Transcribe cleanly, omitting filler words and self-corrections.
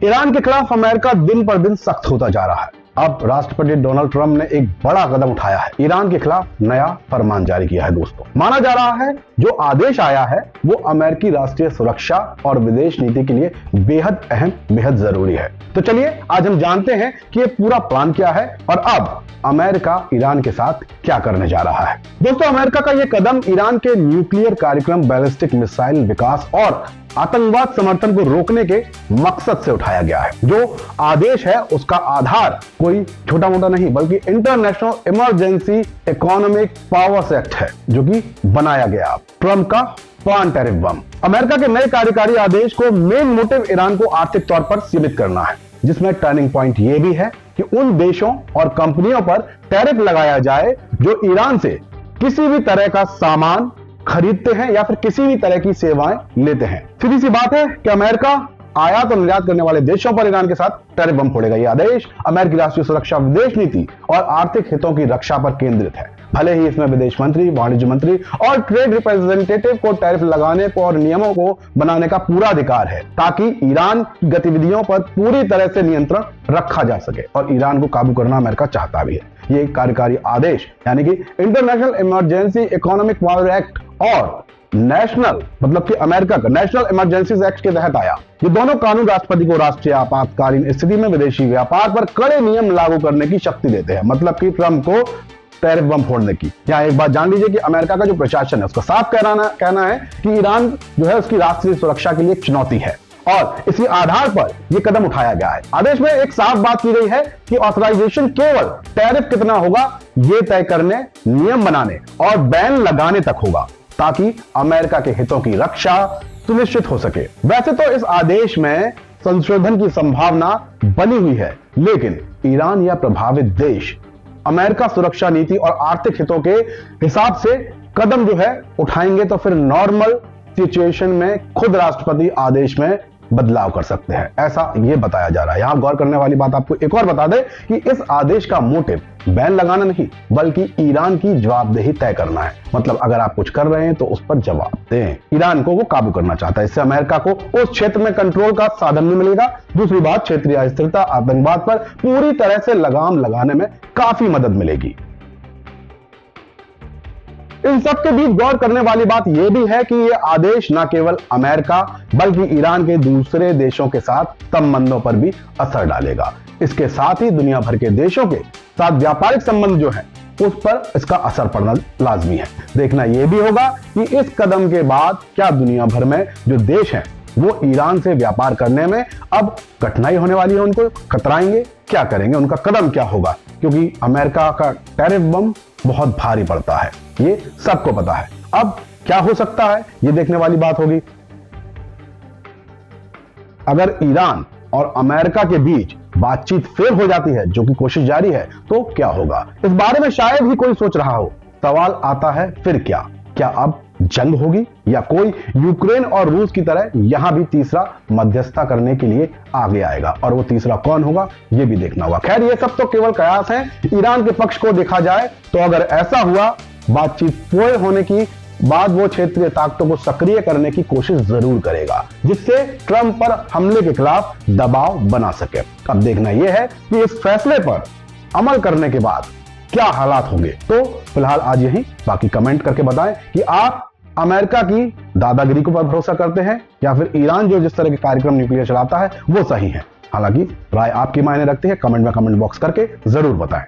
Iran के खिलाफ America दिन पर दिन सख्त होता जा रहा है। अब राष्ट्रपति डोनाल्ड ट्रंप ने एक बड़ा कदम उठाया है, ईरान के खिलाफ नया फरमान जारी किया है। दोस्तों, माना जा रहा है जो आदेश आया है वो अमेरिकी राष्ट्रीय सुरक्षा और विदेश नीति के लिए बेहद अहम, बेहद जरूरी है। तो चलिए आज हम जानते हैं कि ये पूरा प्लान क्या है और अब अमेरिका ईरान के साथ क्या करने जा रहा है। दोस्तों, अमेरिका का यह कदम ईरान के न्यूक्लियर कार्यक्रम, बैलिस्टिक मिसाइल विकास और आतंकवाद समर्थन को रोकने के मकसद से उठाया गया है। जो आदेश है उसका आधार कोई छोटा मोटा नहीं बल्कि international emergency economic powers act है, जो कि बनाया गया ट्रंप का प्लान टैरिफ बम। अमेरिका के नए कार्यकारी आदेश को मेन मोटिव ईरान को आर्थिक तौर पर सीमित करना है, जिसमें टर्निंग पॉइंट यह भी है कि उन देशों और कंपनियों पर टैरिफ लगाया जाए जो ईरान से किसी भी तरह का सामान खरीदते हैं या फिर किसी भी तरह की सेवाएं लेते हैं। सीधी सी बात है कि अमेरिका आयात और निर्यात करने वाले देशों पर ईरान के साथ टैरिफ बम फोड़ेगा। यह आदेश अमेरिकी राष्ट्रीय सुरक्षा, विदेश नीति और आर्थिक हितों की रक्षा पर केंद्रित है। भले ही इसमें विदेश मंत्री, वाणिज्य मंत्री और ट्रेड रिप्रेजेंटेटिव को टैरिफ लगाने को और नियमों को बनाने का पूरा अधिकार है, ताकि ईरान की गतिविधियों पर पूरी तरह से नियंत्रण रखा जा सके और ईरान को काबू करना अमेरिका चाहता भी है। ये कार्यकारी आदेश यानी कि international emergency economic power act और नेशनल मतलब कि अमेरिका का नेशनल इमरजेंसीज एक्ट के तहत आया। ये दोनों कानून राष्ट्रपति को राष्ट्रीय आपातकालीन स्थिति में विदेशी व्यापार पर कड़े नियम लागू करने की शक्ति देते हैं, मतलब कि ट्रंप को टैरिफ बम फोड़ने की। यहाँ एक बात जान लीजिए कि अमेरिका का जो प्रशासन है उसका साफ कहना है कि ईरान जो है उसकी राष्ट्रीय सुरक्षा के लिए एक चुनौती है और इसी आधार पर यह कदम उठाया गया है। आदेश में एक साफ बात की गई है कि ऑथराइजेशन केवल टैरिफ कितना होगा ये तय करने, नियम बनाने और बैन लगाने तक होगा, ताकि अमेरिका के हितों की रक्षा सुनिश्चित हो सके। वैसे तो इस आदेश में संशोधन की संभावना बनी हुई है, लेकिन ईरान या प्रभावित देश अमेरिका सुरक्षा नीति और आर्थिक हितों के हिसाब से कदम जो है उठाएंगे तो फिर नॉर्मल सिचुएशन में खुद राष्ट्रपति आदेश में बदलाव कर सकते हैं, ऐसा ये बताया जा रहा है। यहां गौर करने वाली बात आपको एक और बता दें कि इस आदेश का मोटिव बैन लगाना नहीं बल्कि ईरान की जवाबदेही तय करना है। मतलब अगर आप कुछ कर रहे हैं तो उस पर जवाब दें। ईरान को वो काबू करना चाहता है, इससे अमेरिका को उस क्षेत्र में कंट्रोल का साधन नहीं मिलेगा। दूसरी बात, क्षेत्रीय अस्थिरता, आतंकवाद पर पूरी तरह से लगाम लगाने में काफी मदद मिलेगी। इन सब के बीच गौर करने वाली बात यह भी है कि यह आदेश न केवल अमेरिका बल्कि ईरान के दूसरे देशों के साथ संबंधों पर भी असर डालेगा। इसके साथ ही दुनिया भर के देशों के साथ व्यापारिक संबंध जो है उस पर इसका असर पड़ना लाजमी है। देखना यह भी होगा कि इस कदम के बाद क्या दुनिया भर में जो देश हैं वो ईरान से व्यापार करने में अब कठिनाई होने वाली है, उनको कतराएंगे, क्या करेंगे, उनका कदम क्या होगा, क्योंकि अमेरिका का टैरिफ बम बहुत भारी पड़ता है, ये सबको पता है। अब क्या हो सकता है ये देखने वाली बात होगी। अगर ईरान और अमेरिका के बीच बातचीत फेल हो जाती है, जो कि कोशिश जारी है, तो क्या होगा इस बारे में शायद ही कोई सोच रहा हो। सवाल आता है फिर क्या अब जंग होगी या कोई यूक्रेन और रूस की तरह यहां भी तीसरा मध्यस्थता करने के लिए आगे आएगा, और वो तीसरा कौन होगा ये भी देखना होगा। खैर ये सब तो केवल कयास है। ईरान के पक्ष को देखा जाए तो अगर ऐसा हुआ, बातचीत पूरे होने की बाद वो क्षेत्रीय ताकतों को सक्रिय करने की कोशिश जरूर करेगा, जिससे ट्रंप पर हमले के खिलाफ दबाव बना सके। अब देखना यह है कि इस फैसले पर अमल करने के बाद क्या हालात होंगे। तो फिलहाल आज यही, बाकी कमेंट करके बताएं कि आप अमेरिका की दादागिरी को पर भरोसा करते हैं या फिर ईरान जो जिस तरह के कार्यक्रम न्यूक्लियर चलाता है वो सही है। हालांकि राय आपकी मायने रखती है, कमेंट में कमेंट बॉक्स करके जरूर बताएं।